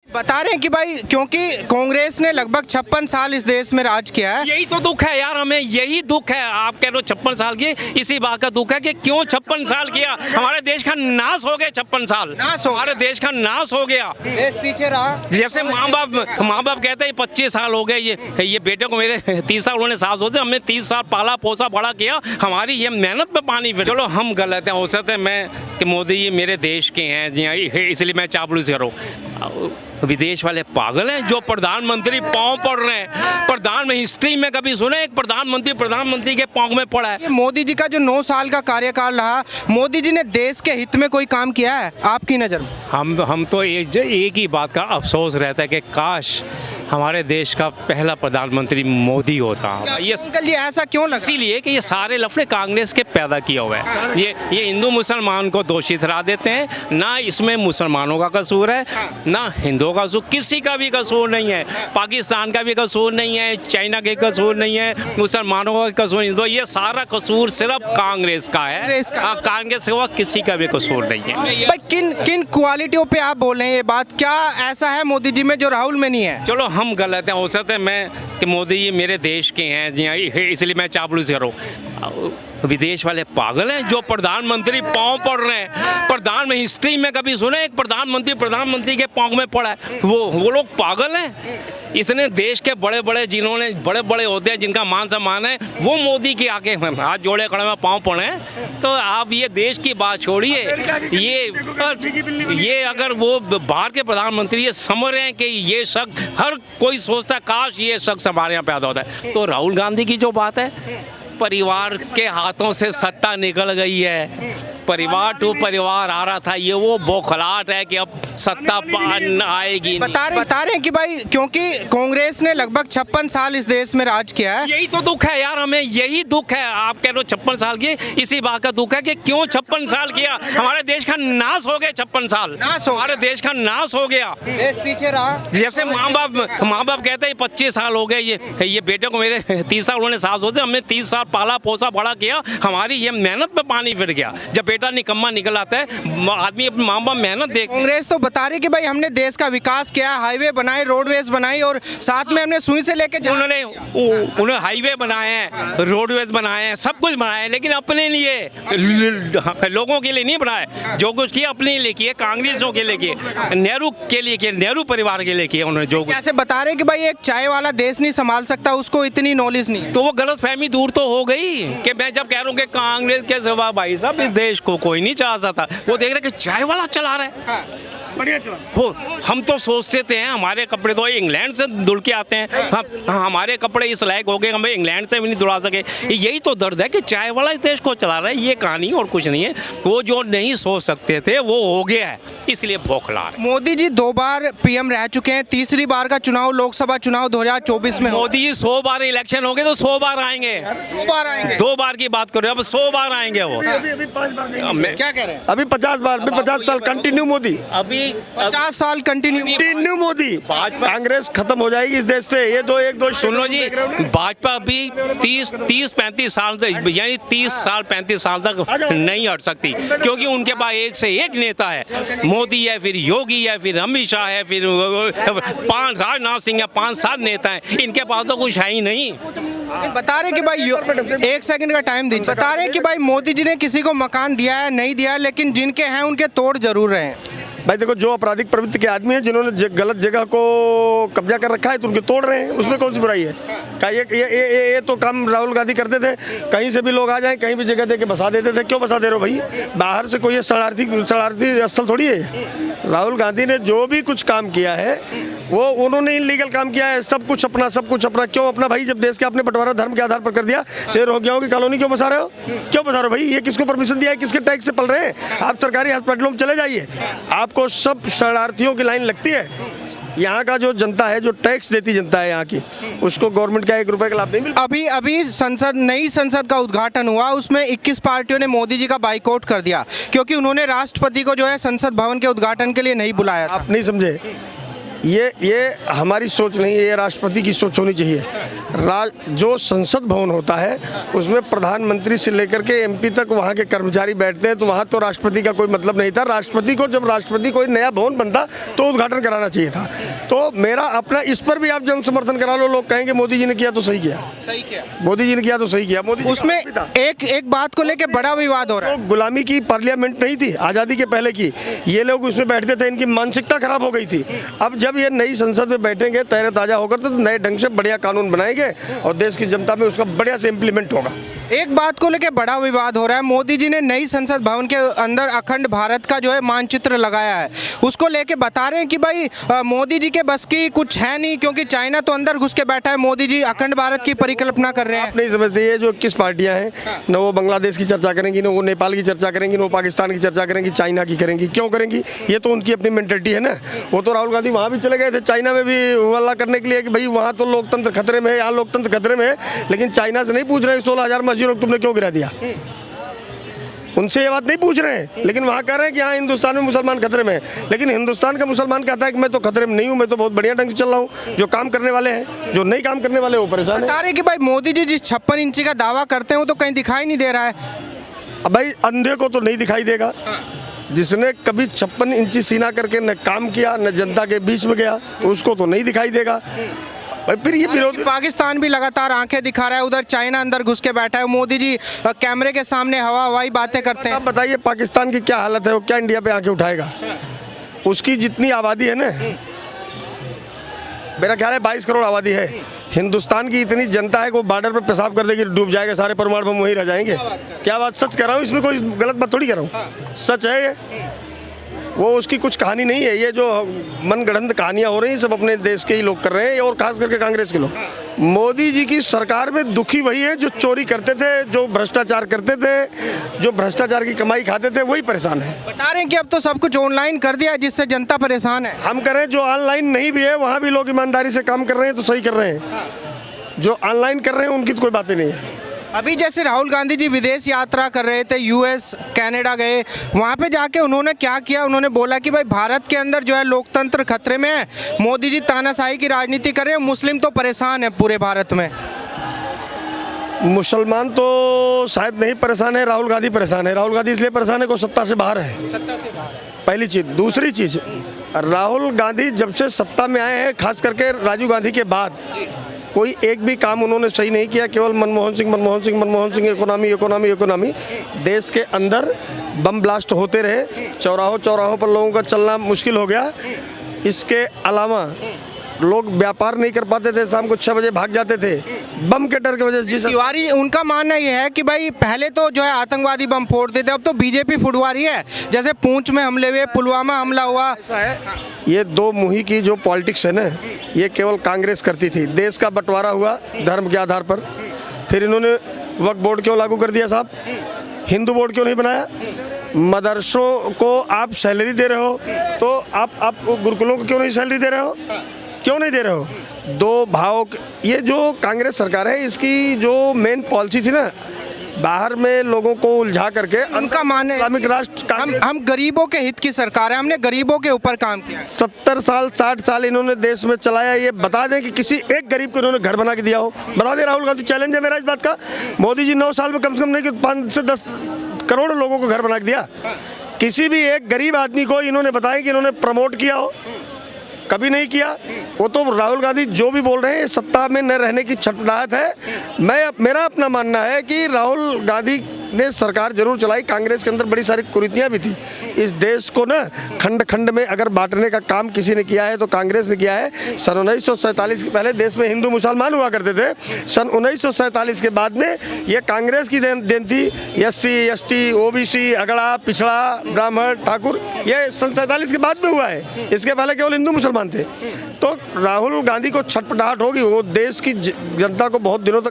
बता रहे हैं कि भाई क्योंकि कांग्रेस ने लगभग 56 साल इस देश में राज किया है। यही तो दुख है यार, हमें यही दुख है। आप कह रहे हो 56 साल की, इसी बात का दुख है कि क्यों 56 साल किया। हमारे देश का नाश हो गया, 56 साल हमारे देश का नाश हो गया, देश पीछे रहा। जैसे माँ बाप कहते हैं 25 साल हो गए, ये बेटे को मेरे 30 साल उन्होंने सास होते, हमने 30 साल पाला पोसा बड़ा किया, हमारी ये मेहनत पे पानी फिर। चलो हम गलत हैं, हो सकता है मैं कि मोदी जी मेरे देश के हैं इसलिए मैं चापलूसी करूँ। विदेश वाले पागल हैं जो प्रधानमंत्री पाँव पड़ रहे हैं। प्रधान में हिस्ट्री में कभी सुने एक प्रधानमंत्री के पाँव में पड़ा है? ये मोदी जी का जो 9 साल का कार्यकाल रहा, मोदी जी ने देश के हित में कोई काम किया है आपकी नज़र में? हम तो एक ही बात का अफसोस रहता है कि काश हमारे देश का पहला प्रधानमंत्री मोदी होता। ये ऐसा क्यों लगा? इसीलिए कि ये सारे लफड़े कांग्रेस के पैदा किया हुआ है। ये हिंदू मुसलमान को दोषी ठहरा देते हैं, ना इसमें मुसलमानों का कसूर है ना हिंदुओं का कसूर, किसी का भी कसूर नहीं है। पाकिस्तान का भी कसूर नहीं है, चाइना के कसूर नहीं है, मुसलमानों का कसूर नहीं। तो ये सारा कसूर सिर्फ कांग्रेस का है। कांग्रेस के बाद किसी का भी कसूर नहीं है। भाई किन क्वालिटियों पे आप बोल रहे हैं ये बात? क्या ऐसा है मोदी जी में जो राहुल में नहीं है? चलो हम गलत हैं, हो सकता है मैं कि मोदी जी मेरे देश के हैं इसलिए मैं चापलूसी करूँ। विदेश वाले पागल हैं जो प्रधानमंत्री पाँव पड़ रहे हैं। प्रधान में हिस्ट्री में कभी सुने एक प्रधानमंत्री के पाँव में पड़ा है? वो लोग पागल हैं। इसने देश के बड़े बड़े जिन्होंने बड़े बड़े होते हैं जिनका मान सम्मान है, वो मोदी के आके हाथ जोड़े खड़े में पाँव पड़े हैं। तो आप ये देश की बात छोड़िए, ये अगर वो बाहर के प्रधानमंत्री ये समझ रहे हैं कि ये शख्स, हर कोई सोचता है काश ये शख्स हमारे यहाँ पैदा होता है। तो राहुल गांधी की जो बात है, परिवार के हाथों से सत्ता निकल गई है, परिवार टू परिवार आ रहा था, ये वो बौखलाहट है कि अब सत्ता आएगी। बता रहे हैं कि भाई क्योंकि कांग्रेस ने लगभग 56 साल इस देश में राज किया है। यही तो दुख है यार, हमें यही दुख है। आप कह रहे हो 56 साल की, इसी बात का दुख है कि क्यों 56 साल किया। हमारे देश का नाश हो गया, 56 साल हमारे देश का नाश हो गया, देश पीछे रहा। जैसे माँ बाप कहते हैं 25 साल हो गए, ये बेटे को मेरे 30 साल उन्होंने सास होते, हमने 30 साल पाला पोसा बड़ा किया, हमारी ये मेहनत पे पानी फिर गया। जब बेटा निकम्मा निकल आता है, आदमी अपनी माँ बाप मेहनत देख। कांग्रेस तो बता रही कि भाई हमने देश का विकास किया, हाईवे बनाए, रोडवेज बनाई और साथ में हमने सुई से लेके उन्होंने हाईवे बनाए हैं, रोडवेज बनाए हैं, सब कुछ बनाया है, लेकिन अपने लिए, लोगों के लिए नहीं बनाए। जो कुछ किया अपने लिए किए, कांग्रेसों के लिए किए, नेहरू के लिए किए, नेहरू परिवार के लिए किए उन्होंने। जो कैसे बता रहे कि भाई एक चाय वाला देश नहीं संभाल सकता, उसको इतनी नॉलेज नहीं, तो वो गलत फहमी दूर तो हो गई कि मैं जब कह रहा हूँ कि कांग्रेस के सिवा भाई साहब इस देश को कोई नहीं चला सकता। वो देख रहे कि चाय वाला चला रहा है, बढ़िया चला हो। हम तो सोचते थे हमारे कपड़े तो इंग्लैंड से धुल के आते हैं, हमारे कपड़े इस लायक हो गए हमें इंग्लैंड से भी नहीं धुला सके। यही तो दर्द है कि चाय वाला इस देश को चला रहा है, ये कहानी और कुछ नहीं है। वो जो नहीं सोच सकते थे वो हो गया है, इसलिए बौखला रहे। मोदी जी 2 बार पीएम रह चुके हैं, तीसरी बार का चुनाव लोकसभा चुनाव 2024 में। मोदी जी 100 बार इलेक्शन हो गए तो 100 बार आएंगे, 100 बार आएंगे। 2 बार की बात करो, अब 100 बार आएंगे वो। अभी 5 बार क्या कह रहे हैं? अभी 50 बार, 50 साल कंटिन्यू मोदी, अभी 50 साल कंटिन्यू मोदी। कांग्रेस खत्म हो जाएगी इस देश से। ये एक दो सुन लो जी, भाजपा अभी 30-35 साल तक, यानी 30 साल 35 साल तक नहीं हट सकती, क्योंकि उनके पास एक से एक नेता है। मोदी है, फिर योगी है, फिर अमित शाह है, फिर राजनाथ सिंह है, 5-7 नेता है। इनके पास तो कुछ है ही नहीं। बता रहे कि भाई 1 सेकंड का टाइम दीजिए। बता रहे कि भाई मोदी जी ने किसी को मकान दिया है नहीं दिया है, लेकिन जिनके हैं उनके तोड़ जरूर रहे हैं। भाई देखो, जो आपराधिक प्रवृत्ति के आदमी हैं, जिन्होंने गलत जगह को कब्जा कर रखा है तो उनके तोड़ रहे हैं, उसमें कौन सी बुराई है? क्या ये तो काम राहुल गांधी करते थे, कहीं से भी लोग आ जाएं, कहीं भी जगह दे के बसा देते थे। क्यों बसा दे रहे हो भाई? बाहर से कोई शरारती स्थल थोड़ी है। राहुल गांधी ने जो भी कुछ काम किया है वो उन्होंने इलीगल काम किया है। सब कुछ अपना। क्यों अपना भाई? जब देश के आपने बंटवारा धर्म के आधार पर कर दिया, ये रोहिंग्याओं की कॉलोनी क्यों बसा रहे हो? क्यों बसा रहे हो भाई? ये किसको परमिशन दिया है? किसके टैक्स से पल रहे हैं? आप सरकारी हॉस्पिटलों में चले जाइए, आपको सब शरणार्थियों की लाइन लगती है। यहाँ का जो जनता है, जो टैक्स देती जनता है यहाँ की, उसको गवर्नमेंट का 1 रुपए का लाभ नहीं मिलता। अभी नई संसद का उद्घाटन हुआ, उसमें 21 पार्टियों ने मोदी जी का बाइकआउट कर दिया, क्योंकि उन्होंने राष्ट्रपति को जो है संसद भवन के उद्घाटन के लिए नहीं बुलाया। आप नहीं समझे, ये हमारी सोच नहीं है, ये राष्ट्रपति की सोच होनी चाहिए। जो संसद भवन होता है उसमें प्रधानमंत्री से लेकर के एमपी तक वहाँ के कर्मचारी बैठते हैं, तो वहाँ तो राष्ट्रपति का कोई मतलब नहीं था। राष्ट्रपति को जब राष्ट्रपति कोई नया भवन बनता तो उद्घाटन कराना चाहिए था। तो मेरा अपना इस पर भी आप जन समर्थन करा लो, लोग कहेंगे मोदी जी ने किया तो सही किया, मोदी जी ने किया तो सही किया। मोदी उसमें एक बात को लेकर बड़ा विवाद हो रहा है। तो गुलामी की पार्लियामेंट नहीं थी, आज़ादी के पहले की, ये लोग उसमें बैठते थे, इनकी मानसिकता खराब हो गई थी। अब जब ये नई संसद में बैठेंगे तैरे ताज़ा होकर तो नए ढंग से बढ़िया कानून बनाएंगे और देश की जनता में उसका बढ़िया से इम्प्लीमेंट होगा। एक बात को लेकर बड़ा विवाद हो रहा है, मोदी जी ने नई संसद भवन के अंदर अखंड भारत का जो है मानचित्र लगाया है, उसको लेके बता रहे हैं कि भाई मोदी जी के बस की कुछ है नहीं, क्योंकि चाइना तो अंदर घुस के बैठा है, मोदी जी अखंड भारत की परिकल्पना कर रहे हैं। आप नहीं समझते, ये जो 21 पार्टियां हैं, न वो बांग्लादेश की चर्चा करेंगी, न वो नेपाल की चर्चा करेंगी, न वो पाकिस्तान की चर्चा करेंगी, चाइना की करेंगी। क्यों करेंगी? ये तो उनकी अपनी मेंटलिटी है ना। वो तो राहुल गांधी वहाँ भी चले गए थे, चाइना में भी हल्ला करने के लिए कि भाई वहाँ तो लोकतंत्र खतरे में है, यहाँ लोकतंत्र खतरे में है, लेकिन चाइना से नहीं पूछ रहे 16,000 मस्जिद तुमने क्यों गिरा दिया। उनसे ये बात नहीं पूछ रहे हैं, लेकिन वहाँ कह रहे हैं कि हाँ हिंदुस्तान में मुसलमान खतरे में है। लेकिन हिंदुस्तान का मुसलमान कहता है कि मैं तो खतरे में नहीं हूँ, मैं तो बहुत बढ़िया ढंग से चल रहा हूँ। जो काम करने वाले हैं, जो नहीं काम करने वाले वो परेशान है। बता रहे कि भाई मोदी जी जिस 56 इंची का दावा करते हैं वो तो कहीं दिखाई नहीं दे रहा है। अब भाई अंधे को तो नहीं दिखाई देगा, जिसने कभी 56 इंची सीना करके न काम किया न जनता के बीच में गया, तो उसको तो नहीं दिखाई देगा। फिर ये विरोधी पाकिस्तान भी लगातार आंखें दिखा रहा है, उधर चाइना अंदर घुस के बैठा है, मोदी जी कैमरे के सामने हवाई बातें करते हैं। आप बताइए पाकिस्तान की क्या हालत है, वो क्या इंडिया पे आंखें उठाएगा? उसकी जितनी आबादी है ना, मेरा ख्याल है 22 करोड़ आबादी है। हिंदुस्तान की इतनी जनता है कि वो बॉर्डर पर पेशाब कर देगी, डूब जाएगा, सारे परमाणु बम वहीं रह जाएंगे। क्या बात सच कह रहा हूँ, इसमें कोई गलत बात थोड़ी कर रहा हूँ, सच है ये। वो उसकी कुछ कहानी नहीं है, ये जो मनगढ़ंत कहानियां हो रही हैं सब अपने देश के ही लोग कर रहे हैं, और खास करके कांग्रेस के लोग। मोदी जी की सरकार में दुखी वही है जो चोरी करते थे, जो भ्रष्टाचार करते थे, जो भ्रष्टाचार की कमाई खाते थे, वही परेशान है। बता रहे हैं कि अब तो सब कुछ ऑनलाइन कर दिया है, जिससे जनता परेशान है। हम करें जो ऑनलाइन नहीं भी है वहाँ भी लोग ईमानदारी से काम कर रहे हैं तो सही कर रहे हैं। जो ऑनलाइन कर रहे हैं उनकी तो कोई बातें नहीं है। अभी जैसे राहुल गांधी जी विदेश यात्रा कर रहे थे, यूएस कनाडा गए, वहाँ पे जाके उन्होंने क्या किया, उन्होंने बोला कि भाई भारत के अंदर जो है लोकतंत्र खतरे में है, मोदी जी तानाशाही की राजनीति कर रहे हैं, मुस्लिम तो परेशान है पूरे भारत में। मुसलमान तो शायद नहीं परेशान है, राहुल गांधी परेशान है। राहुल गांधी इसलिए परेशान है कि सत्ता से बाहर है, सत्ता से बाहर। पहली चीज़। दूसरी चीज़, राहुल गांधी जब से सत्ता में आए हैं, खास करके राजीव गांधी के बाद, कोई एक भी काम उन्होंने सही नहीं किया। केवल मनमोहन सिंह इकोनॉमी। देश के अंदर बम ब्लास्ट होते रहे, चौराहों पर लोगों का चलना मुश्किल हो गया। इसके अलावा लोग व्यापार नहीं कर पाते थे, शाम को 6 बजे भाग जाते थे बम के डर की वजह से। तिवारी उनका मानना यह है कि भाई पहले तो जो है आतंकवादी बम फोड़ते थे, अब तो बीजेपी फुड़वा रही है। जैसे पूंछ में हमले हुए, पुलवामा हमला हुआ। ये दो मुही की जो पॉलिटिक्स है ना, ये केवल कांग्रेस करती थी। देश का बंटवारा हुआ धर्म के आधार पर, फिर इन्होंने वक्फ बोर्ड क्यों लागू कर दिया साहब? हिंदू बोर्ड क्यों नहीं बनाया? मदरसों को आप सैलरी दे रहे हो तो आप गुरुकुलों को क्यों नहीं सैलरी दे रहे हो? क्यों नहीं दे रहे हो? दो भाव। ये जो कांग्रेस सरकार है, इसकी जो मेन पॉलिसी थी ना, बाहर में लोगों को उलझा करके, उनका मानना है इस्लामिक राष्ट्र, हम गरीबों के हित की सरकार है, हमने गरीबों के ऊपर काम किया। 70 साल 60 साल इन्होंने देश में चलाया। ये बता दें कि किसी एक गरीब को इन्होंने घर बना के दिया हो? बता दें। राहुल गांधी, चैलेंज है मेरा इस बात का। मोदी जी 9 साल में कम से कम नहीं कि 5 से 10 करोड़ लोगों को घर बना के दिया। किसी भी एक गरीब आदमी को इन्होंने बताया कि इन्होंने प्रमोट किया हो? कभी नहीं किया। वो तो राहुल गांधी जो भी बोल रहे हैं, सत्ता में न रहने की छटपटाहट है। मेरा अपना मानना है कि राहुल गांधी ने सरकार जरूर चलाई, कांग्रेस के अंदर बड़ी सारी कुरीतियां भी थी। इस देश को ना खंड खंड में अगर बांटने का काम किसी ने किया है तो कांग्रेस ने किया है। सन 1947 के पहले देश में हिंदू मुसलमान हुआ करते थे। सन 1947 के बाद में ये कांग्रेस की देन थी। SC ST OBC अगड़ा पिछड़ा ब्राह्मण ठाकुर, ये सन 47 के बाद में हुआ है। इसके पहले केवल हिंदू मुसलमान थे। तो राहुल गांधी को छटपटाहट होगी, वो देश की जनता को बहुत दिनों तक